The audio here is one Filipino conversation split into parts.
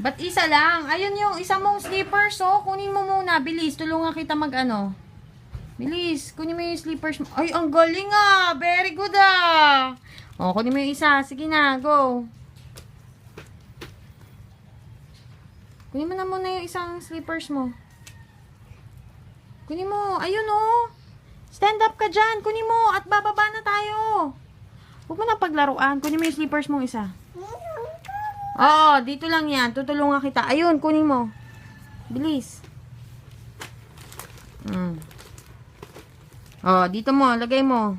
Ba't isa lang? Ayun yung isa mong slippers, oh. Kunin mo muna. Bilis. Tulungan kita mag-ano. Bilis. Kunin mo yung slippers mo. Ay, ang galing ah. Very good ah. O, kunin mo yung isa. Sige na. Go. Kunin mo na muna yung isang slippers mo. Kunin mo. Ayun oh. Stand up ka dyan. Kunin mo. At bababa na tayo. Huwag mo na paglaruan. Kunin mo yung slippers mong isa. Oo, dito lang yan. Tutulungan kita. Ayun, kunin mo. Bilis. Oh, dito mo. Lagay mo.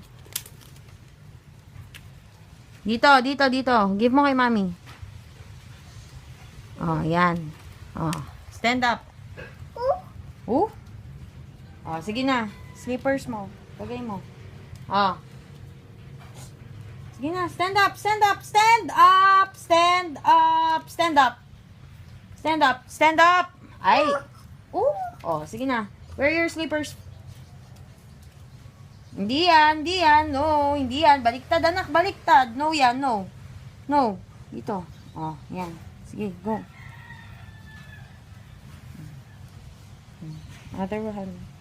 Dito, dito, dito. Give mo kay mami. Oh, yan. Oh, stand up. Oh? Oh, sige na. Slippers mo. Lagay mo. Oh. Sige na, stand up, stand up, stand up, stand up, stand up. Stand up, stand up. Ay. Oh, sige na. Where are your slippers? Hindi yan, hindi yan. No, hindi yan. Baliktad, anak, baliktad. No yan, no. No. Dito. Oh, yan. Sige, go. Other one.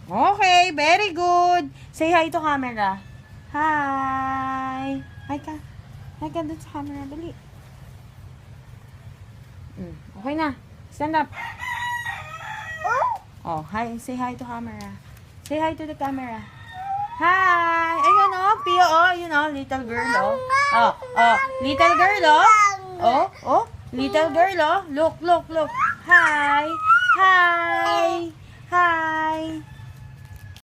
Okay, very good. Say hi to camera. Hi. Hi ka. Hi ka dun sa camera. Dali. Okay na. Stand up. Oh, hi. Say hi to camera. Say hi to the camera. Hi. Ayun oh. Pia oh. Yun oh. Little girl oh. Oh. Little girl oh. Oh. Little girl oh. Look, look, look. Hi. Hi. Hi.